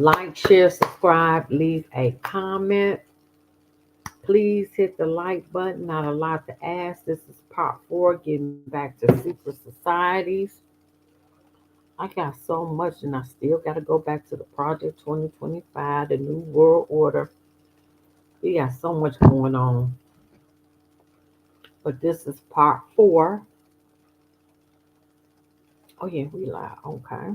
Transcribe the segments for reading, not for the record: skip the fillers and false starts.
Like, share, subscribe, leave a comment. Please hit the like button. Not a lot to ask. This is part four, getting back to secret societies. I got so much, and I still got to go back to the Project 2025, the New World Order. We got so much going on. But this is part four. Oh, yeah, we live. Okay.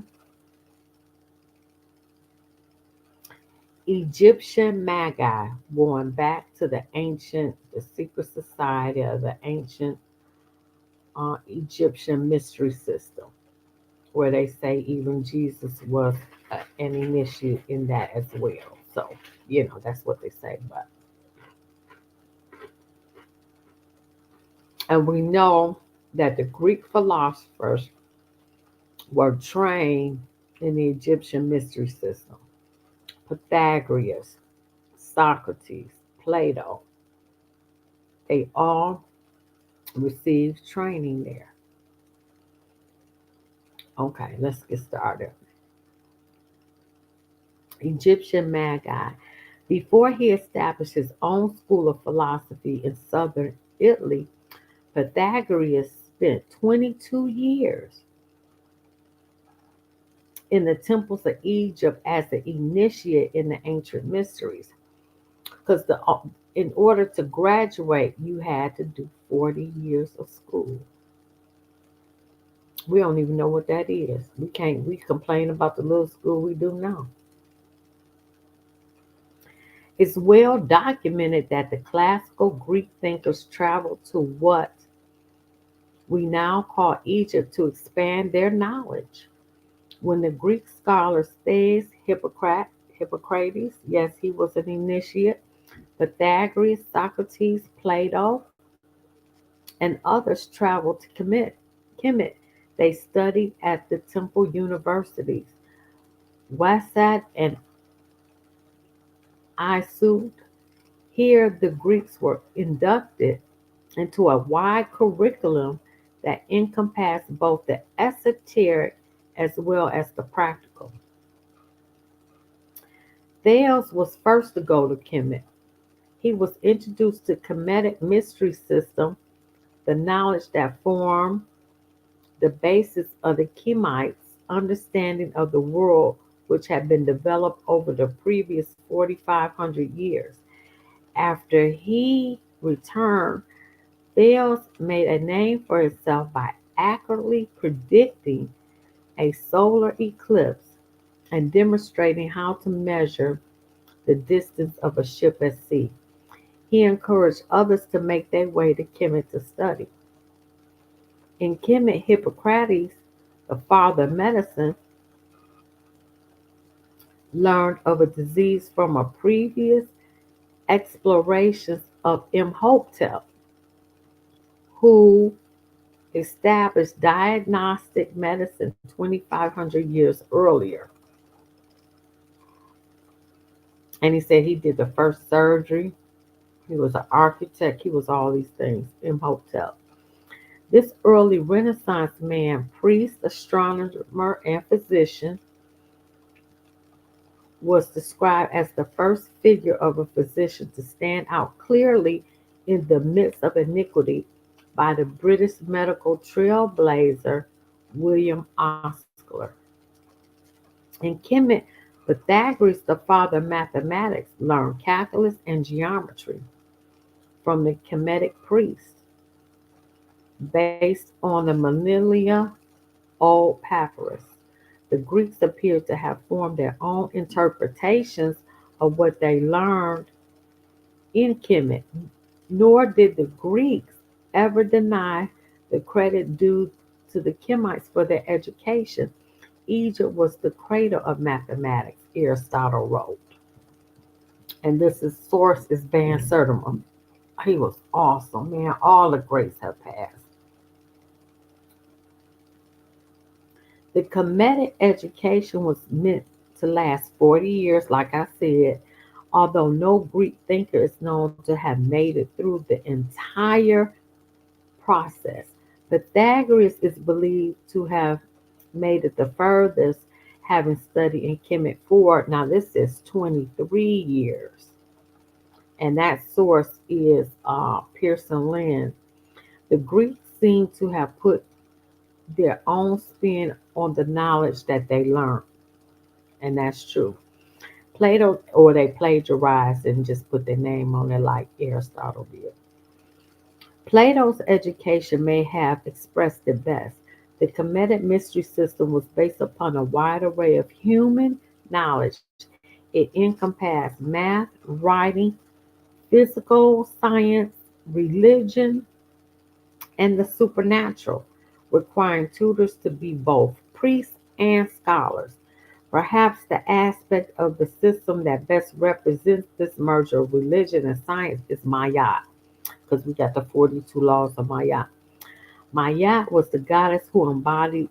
Egyptian Magi, going back to the secret society of the ancient Egyptian mystery system, where they say even Jesus was an initiate in that as well. So, that's what they say. And we know that the Greek philosophers were trained in the Egyptian mystery system. Pythagoras, Socrates, Plato, they all received training there. Okay, let's get started. Egyptian Magi. Before he established his own school of philosophy in southern Italy, Pythagoras spent 22 years in the temples of Egypt as an initiate in the ancient mysteries. Because in order to graduate, you had to do 40 years of school. We don't even know what that is. We complain about the little school we do now. It's well documented that the classical Greek thinkers traveled to what we now call Egypt to expand their knowledge. When the Greek scholar Thales, Hippocrates, yes, he was an initiate, Pythagoras, Socrates, Plato, and others traveled to Kemet. They studied at the temple universities, Wasat and Isut. Here, the Greeks were inducted into a wide curriculum that encompassed both the esoteric as well as the practical. Thales was first to go to Kemet. He was introduced to Kemetic mystery system, the knowledge that formed the basis of the Kemites' understanding of the world, which had been developed over the previous 4,500 years. After he returned, Thales made a name for himself by accurately predicting a solar eclipse and demonstrating how to measure the distance of a ship at sea. He encouraged others to make their way to Kemet to study. In Kemet, Hippocrates, the father of medicine, learned of a disease from a previous explorations of Imhotep, who established diagnostic medicine 2,500 years earlier. And he said he did the first surgery. He was an architect. He was all these things, Imhotep. This early Renaissance man, priest, astronomer, and physician, was described as the first figure of a physician to stand out clearly in the midst of iniquity by the British medical trailblazer William Osler. In Kemet, Pythagoras, the father of mathematics, learned calculus and geometry from the Kemetic priest based on the millennia old papyrus. The Greeks appear to have formed their own interpretations of what they learned in Kemet, nor did the Greeks ever deny the credit due to the Kemites for their education. Egypt was the cradle of mathematics, Aristotle wrote. And this is source is Van Sertima. He was awesome, man. All the greats have passed. The Kemetic education was meant to last 40 years, like I said, although no Greek thinker is known to have made it through the entire process. Pythagoras is believed to have made it the furthest, having studied in Kemet for, now this is 23 years. And that source is Pearson Lynn. The Greeks seem to have put their own spin on the knowledge that they learned, and that's true. Plato, or they plagiarized and just put their name on it like Aristotle did. Plato's education may have expressed it best. The Kemetic mystery system was based upon a wide array of human knowledge. It encompassed math, writing, physical science, religion, and the supernatural, requiring tutors to be both priests and scholars. Perhaps the aspect of the system that best represents this merger of religion and science is Maya, because we got the 42 laws of Maya. Maya was the goddess who embodied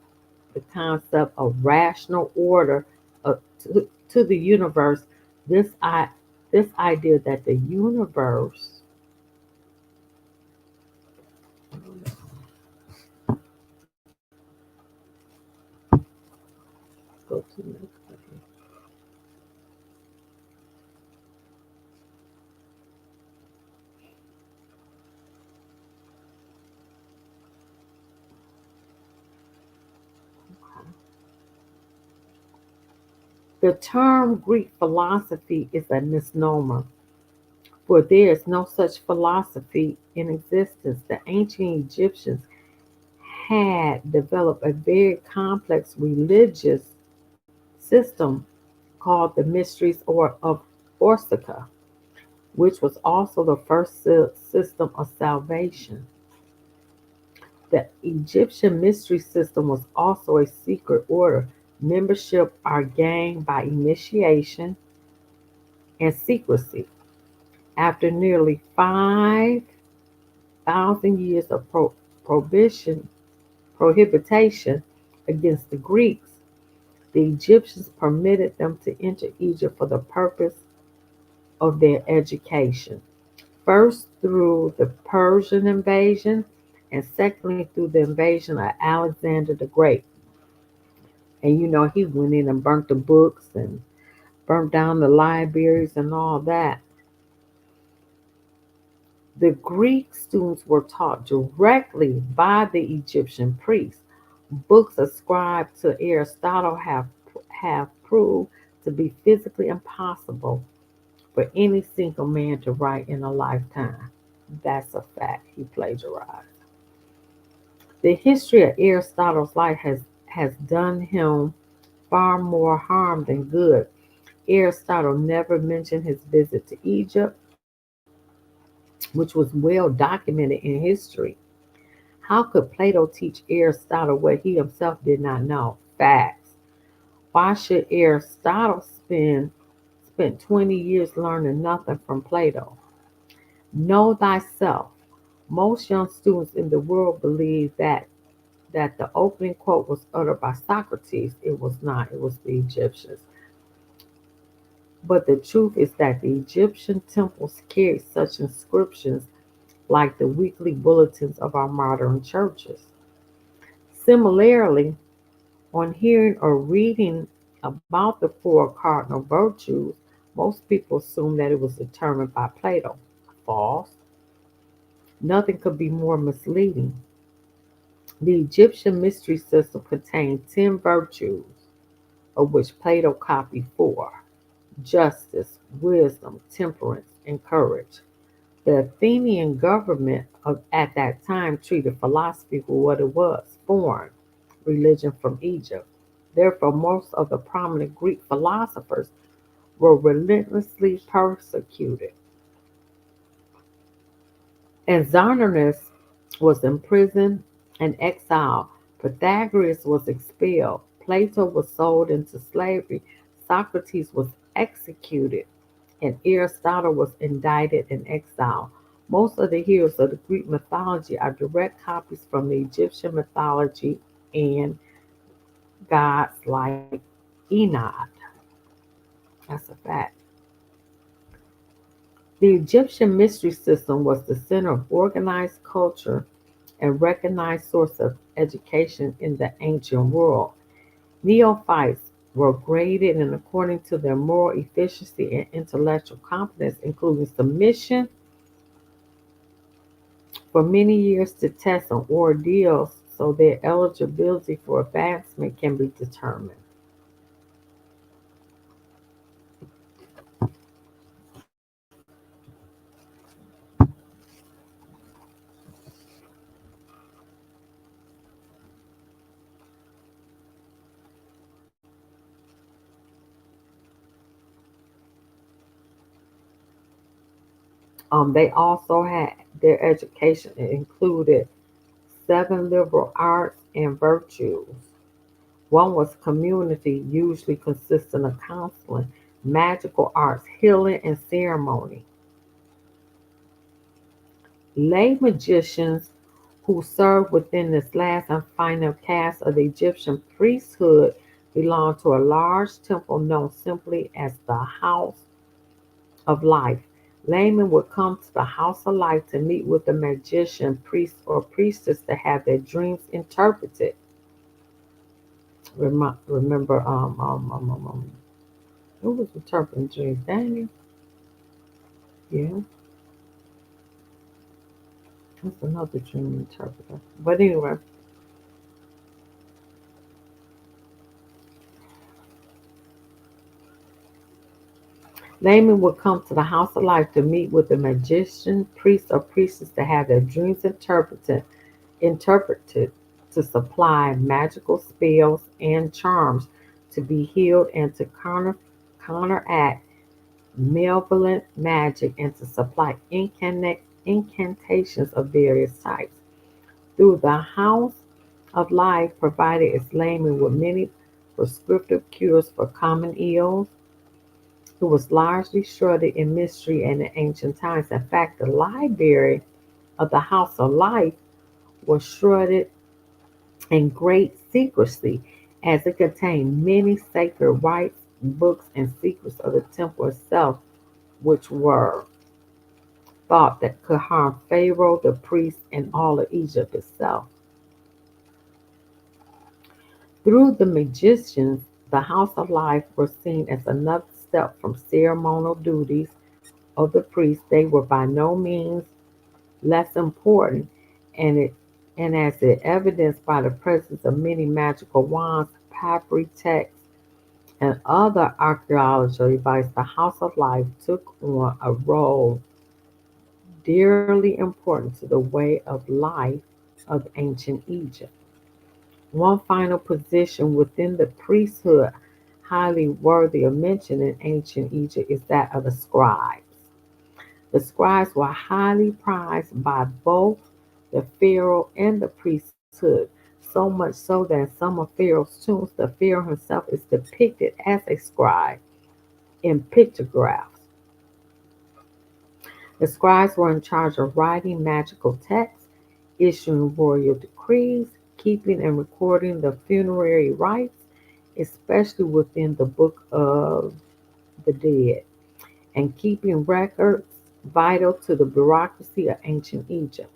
the concept of rational order to the universe. This idea that the universe, go to the next page. The term Greek philosophy is a misnomer, for there is no such philosophy in existence. The ancient Egyptians had developed a very complex religious system called the Mysteries of Orsica, which was also the first system of salvation. The Egyptian mystery system was also a secret order. Membership are gained by initiation and secrecy. After nearly 5,000 years of prohibition against the Greeks, the Egyptians permitted them to enter Egypt for the purpose of their education. First through the Persian invasion, and secondly through the invasion of Alexander the Great. And he went in and burnt the books and burnt down the libraries and all that. The Greek students were taught directly by the Egyptian priests. Books ascribed to Aristotle have proved to be physically impossible for any single man to write in a lifetime. That's a fact. He plagiarized. The history of Aristotle's life has done him far more harm than good. Aristotle never mentioned his visit to Egypt, which was well documented in history. How could Plato teach Aristotle what he himself did not know? Facts. Why should Aristotle spend 20 years learning nothing from Plato? Know thyself. Most young students in the world believe that the opening quote was uttered by Socrates. It was not, it was the Egyptians. But the truth is that the Egyptian temples carried such inscriptions like the weekly bulletins of our modern churches. Similarly, on hearing or reading about the four cardinal virtues, most people assume that it was determined by Plato. False. Nothing could be more misleading. The Egyptian mystery system contained 10 virtues, of which Plato copied four: justice, wisdom, temperance, and courage. The Athenian government at that time treated philosophy for what it was: foreign religion from Egypt. Therefore, most of the prominent Greek philosophers were relentlessly persecuted. And Xerxes was imprisoned and exiled. Pythagoras was expelled. Plato was sold into slavery. Socrates was executed. And Aristotle was indicted and exiled. Most of the heroes of the Greek mythology are direct copies from the Egyptian mythology and gods like Enod. That's a fact. The Egyptian mystery system was the center of organized culture and recognized source of education in the ancient world. Neophytes were graded and according to their moral efficiency and intellectual competence, including submission for many years to tests and ordeals so their eligibility for advancement can be determined. They also had their education included seven liberal arts and virtues. One was community, usually consisting of counseling, magical arts, healing, and ceremony. Lay magicians who served within this last and final caste of the Egyptian priesthood belonged to a large temple known simply as the House of Life. Laymen would come to the House of Life to meet with the magician, priest, or priestess to have their dreams interpreted. Remember, who was interpreting dreams? Daniel? Yeah, that's another dream interpreter. But anyway, Laymen would come to the House of Life to meet with the magician, priest, or priestess to have their dreams interpreted to supply magical spells and charms to be healed and to counteract malevolent magic and to supply incantations of various types. Through the House of Life provided its laymen with many prescriptive cures for common ills. It was largely shrouded in mystery and in ancient times. In fact, the library of the House of Life was shrouded in great secrecy, as it contained many sacred rites, books, and secrets of the temple itself, which were thought that could harm Pharaoh, the priests, and all of Egypt itself. Through the magicians, the House of Life were seen as another step from ceremonial duties of the priests. They were by no means less important, and it and as it evidenced by the presence of many magical wands, papyri texts, and other archaeological devices, the House of Life took on a role dearly important to the way of life of ancient Egypt. One final position within the priesthood, highly worthy of mention in ancient Egypt, is that of the scribes. The scribes were highly prized by both the pharaoh and the priesthood, so much so that in some of Pharaoh's tombs, the pharaoh himself is depicted as a scribe in pictographs. The scribes were in charge of writing magical texts, issuing royal decrees, keeping and recording the funerary rites, especially within the Book of the Dead, and keeping records vital to the bureaucracy of ancient Egypt.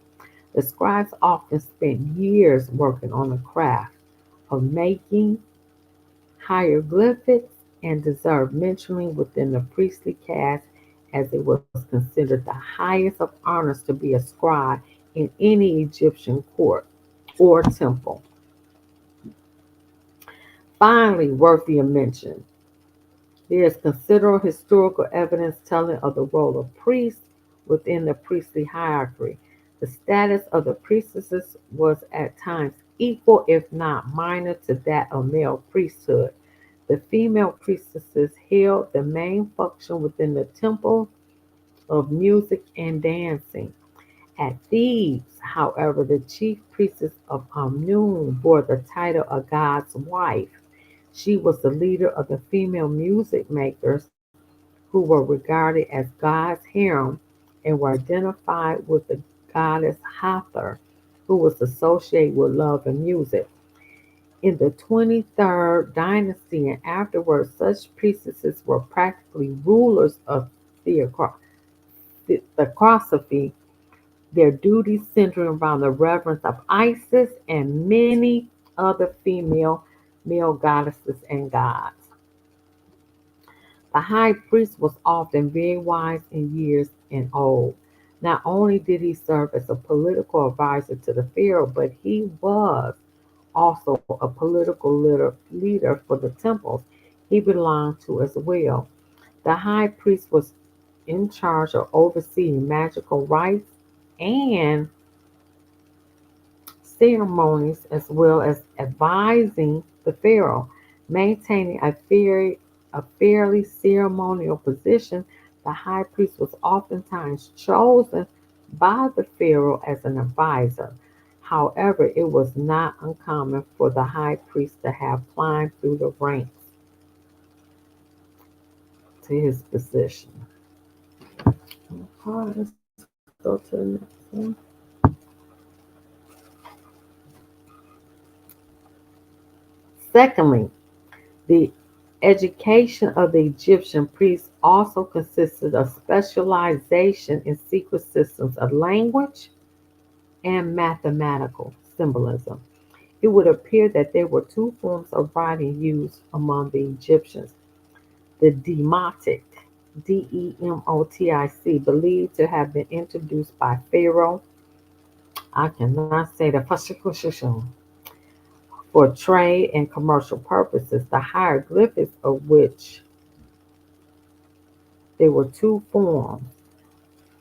The scribes often spent years working on the craft of making hieroglyphics and deserved mentioning within the priestly caste as it was considered the highest of honors to be a scribe in any Egyptian court or temple. Finally, worthy of mention, there is considerable historical evidence telling of the role of priests within the priestly hierarchy. The status of the priestesses was at times equal, if not minor, to that of male priesthood. The female priestesses held the main function within the temple of music and dancing. At Thebes, however, the chief priestess of Amun bore the title of God's wife. She was the leader of the female music makers who were regarded as God's harem and were identified with the goddess Hathor, who was associated with love and music. In the 23rd dynasty and afterwards, such priestesses were practically rulers of theocracy, their duties centering around the reverence of Isis and many other female male goddesses and gods. The high priest was often very wise in years and old. Not only did he serve as a political advisor to the Pharaoh, but he was also a political leader for the temples he belonged to as well. The high priest was in charge of overseeing magical rites and ceremonies as well as advising the pharaoh. Maintaining a fairly ceremonial position, the high priest was oftentimes chosen by the pharaoh as an advisor. However, it was not uncommon for the high priest to have climbed through the ranks to his position. All right, let's go to the next one. Secondly, the education of the Egyptian priests also consisted of specialization in secret systems of language and mathematical symbolism. It would appear that there were two forms of writing used among the Egyptians: the Demotic, Demotic, believed to have been introduced by Pharaoh. I cannot say the for trade and commercial purposes, the hieroglyphics of which there were two forms: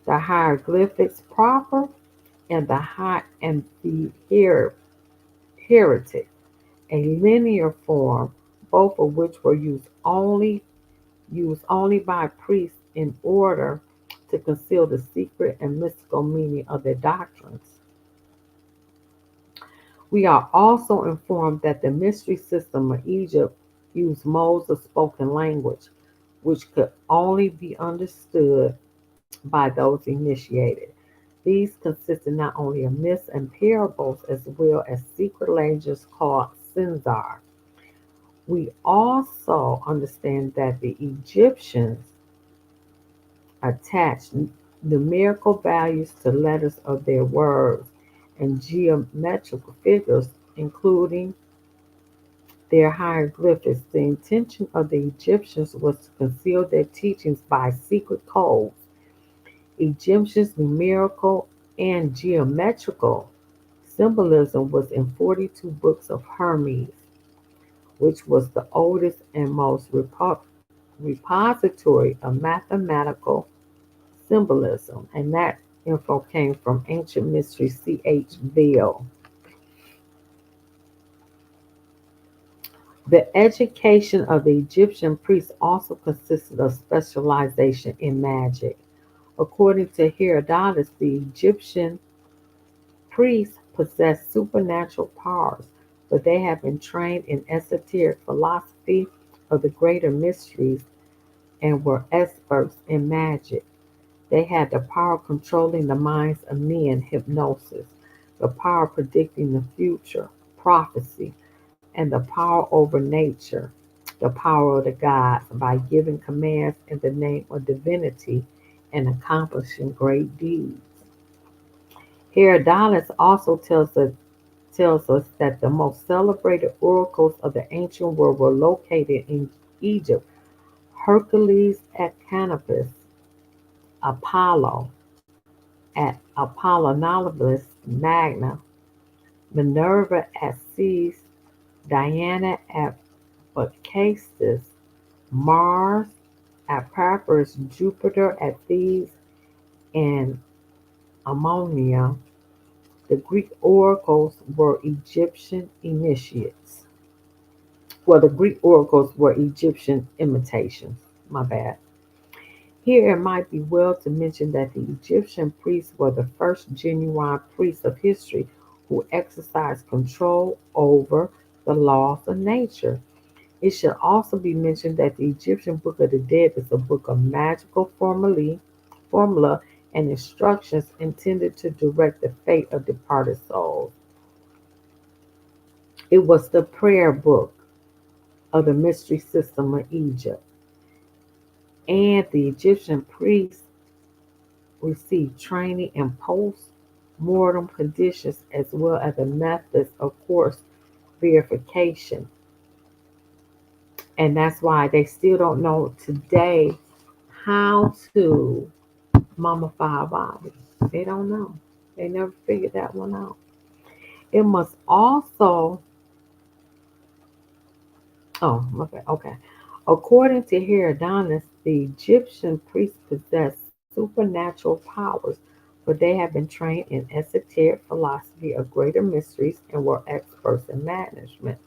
the hieroglyphics proper and the hieratic, a linear form, both of which were used only by priests in order to conceal the secret and mystical meaning of their doctrines. We are also informed that the mystery system of Egypt used modes of spoken language, which could only be understood by those initiated. These consisted not only of myths and parables as well as secret languages called Sinzar. We also understand that the Egyptians attached numerical values to letters of their words and geometrical figures, including their hieroglyphics. The intention of the Egyptians was to conceal their teachings by secret codes. Egyptians' numerical and geometrical symbolism was in 42 books of Hermes, which was the oldest and most repository of mathematical symbolism. And that info came from Ancient Mystery C.H. Veil. The education of the Egyptian priests also consisted of specialization in magic. According to Herodotus, the Egyptian priests possessed supernatural powers, but they had been trained in esoteric philosophy of the greater mysteries and were experts in magic. They had the power of controlling the minds of men, hypnosis, the power of predicting the future, prophecy, and the power over nature, the power of the gods, by giving commands in the name of divinity and accomplishing great deeds. Herodotus also tells us that the most celebrated oracles of the ancient world were located in Egypt: Hercules at Canopus, Apollo at Apolloniobus Magna, Minerva at Ceres, Diana at Bacchus, Mars at Paphos, Jupiter at Thebes, and Ammonia. The Greek oracles were Egyptian initiates. Well, the Greek oracles were Egyptian imitations. My bad. Here it might be well to mention that the Egyptian priests were the first genuine priests of history who exercised control over the laws of nature. It should also be mentioned that the Egyptian Book of the Dead is a book of magical formula and instructions intended to direct the fate of departed souls. It was the prayer book of the mystery system of Egypt, and the Egyptian priests received training in post mortem conditions as well as the methods of course verification. And that's why they still don't know today how to mummify a body. They don't know. They never figured that one out. It must also, oh, okay, okay. According to Herodotus, the Egyptian priests possessed supernatural powers, for they had been trained in esoteric philosophy of greater mysteries and were experts in management.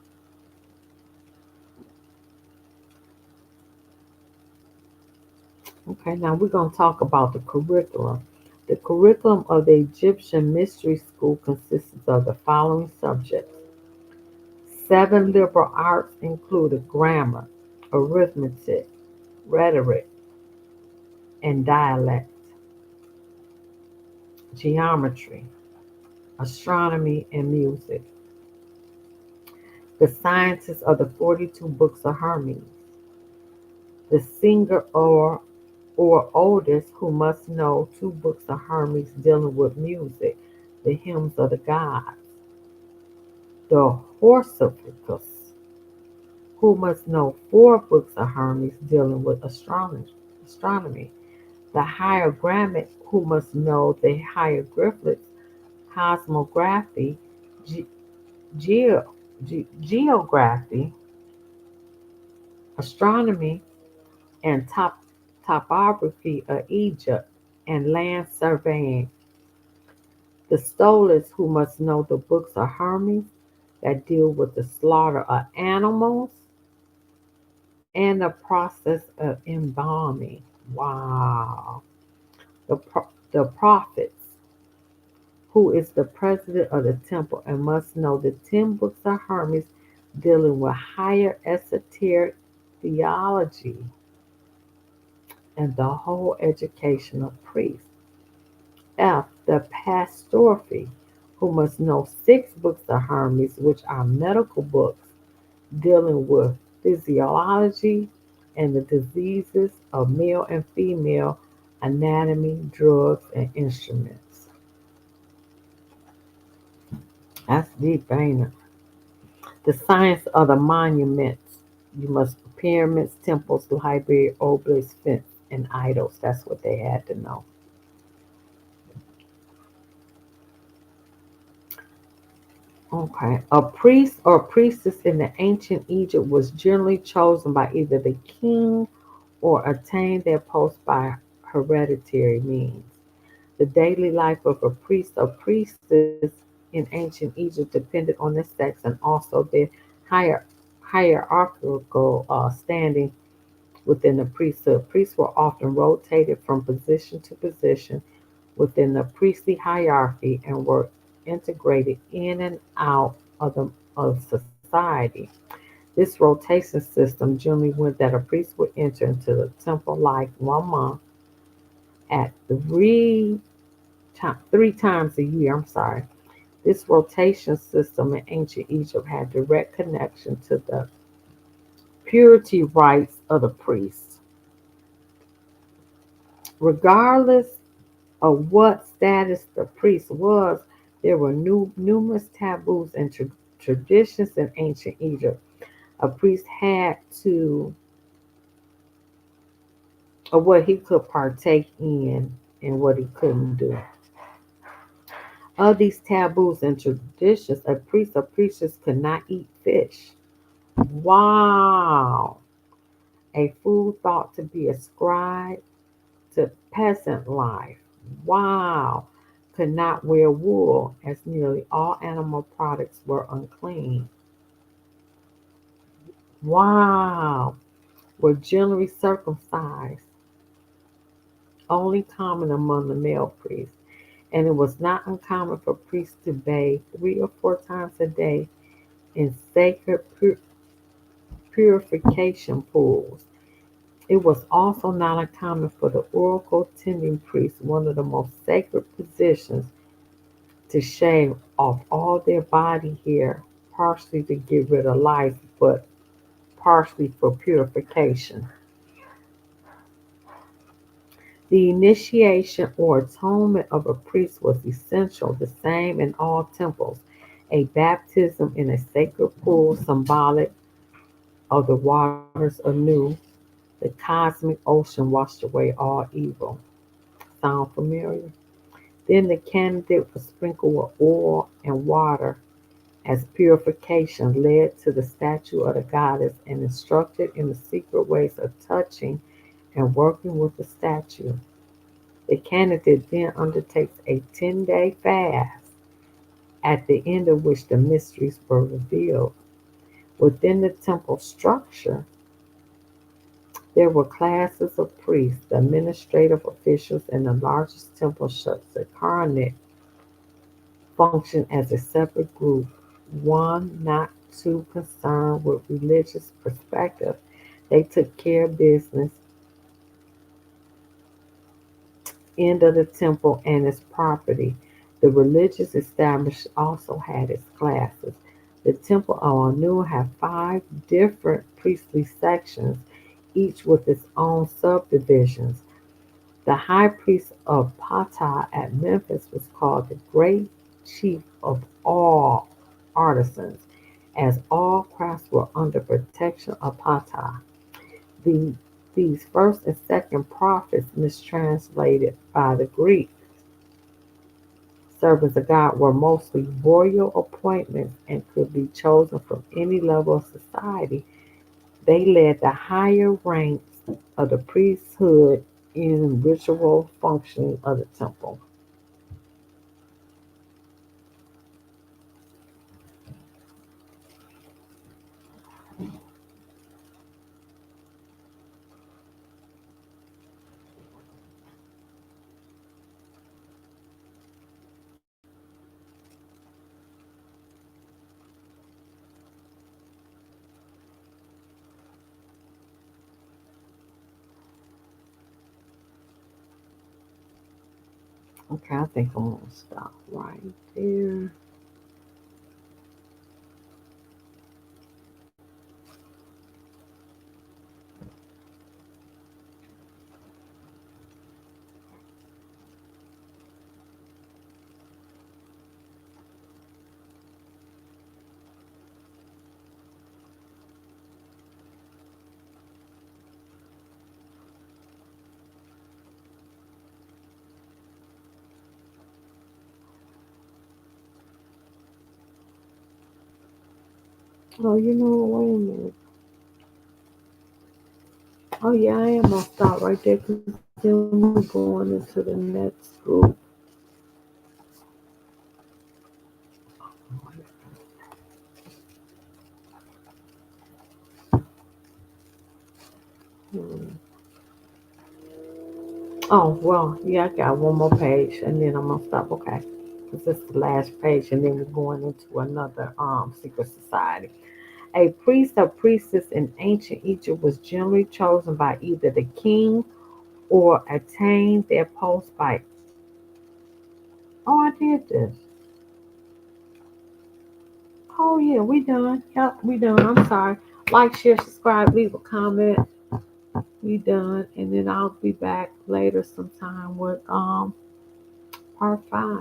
Okay, now we're going to talk about the curriculum. The curriculum of the Egyptian Mystery School consists of the following subjects. Seven liberal arts included grammar, arithmetic, rhetoric, and dialect, geometry, astronomy, and music. The sciences of the 42 books of Hermes. The singer or oldest who must know two books of Hermes dealing with music, the hymns of the gods. The Horsopicus, who must know four books of Hermes dealing with astronomy. The Hierogrammic, who must know the hieroglyphics, cosmography, ge- geo- geography, astronomy, and topography of Egypt, and land surveying. The Stolars, who must know the books of Hermes that deal with the slaughter of animals and the process of embalming. Wow. The prophets, who is the president of the temple and must know the 10 books of Hermes dealing with higher esoteric theology and the whole education of priests. F. The Pastoraphy, who must know 6 books of Hermes, which are medical books dealing with physiology and the diseases of male and female anatomy, drugs, and instruments. That's deep, ain't it? The science of the monuments. You must pyramids, temples, library, obelisks, fence, and idols. That's what they had to know. Okay. A priest or priestess in the ancient Egypt was generally chosen by either the king or attained their post by hereditary means. The daily life of a priest or priestess in ancient Egypt depended on their sex and also their hier- hierarchical standing within the priesthood. Priests were often rotated from position to position within the priestly hierarchy and were integrated in and out of society. This rotation system generally meant that a priest would enter into the temple like 1 month at three times a year. I'm sorry. This rotation system in ancient Egypt had direct connection to the purity rites of the priests. Regardless of what status the priest was, there were numerous taboos and traditions in ancient Egypt. A priest had to, or what he could partake in and what he couldn't do. Of these taboos and traditions, a priest or priestess could not eat fish. Wow! A food thought to be ascribed to peasant life. Wow! Could not wear wool, as nearly all animal products were unclean. Wow! Were generally circumcised, only common among the male priests, and it was not uncommon for priests to bathe 3 or 4 times a day in sacred purification pools. It was also not uncommon for the oracle tending priest, one of the most sacred positions, to shave off all their body hair, partially to get rid of lice, but partially for purification. The initiation or atonement of a priest was essential, the same in all temples. A baptism in a sacred pool, symbolic of the waters anew. The cosmic ocean washed away all evil. Sound familiar? Then the candidate was sprinkled with oil and water as purification, led to the statue of the goddess, and instructed in the secret ways of touching and working with the statue. The candidate then undertakes a 10-day fast, at the end of which the mysteries were revealed. Within the temple structure, there were classes of priests, the administrative officials, and the largest temple Sakarnik functioned as a separate group, one not too concerned with religious perspective. They took care of business, end of the temple and its property. The religious establishment also had its classes. The temple of Anu had five different priestly sections, each with its own subdivisions. The high priest of Ptah at Memphis was called the great chief of all artisans, as all crafts were under protection of Ptah. The, these first and second prophets, mistranslated by the Greeks, servants of God, were mostly royal appointments and could be chosen from any level of society. They led the higher ranks of the priesthood in ritual functioning of the temple. Okay, I think I'm gonna stop right there. Oh, wait a minute. Oh, yeah, I am gonna stop right there because then we're going into the next group. Hmm. Oh, well, yeah, I got one more page and then I'm gonna stop, okay? Because this is the last page and then we're going into another secret society. A priest or priestess in ancient Egypt was generally chosen by either the king or attained their post by. Oh, I did this. Oh, yeah, we done. Yep, we done. I'm sorry. Like, share, subscribe, leave a comment. We done. And then I'll be back later sometime with part 5.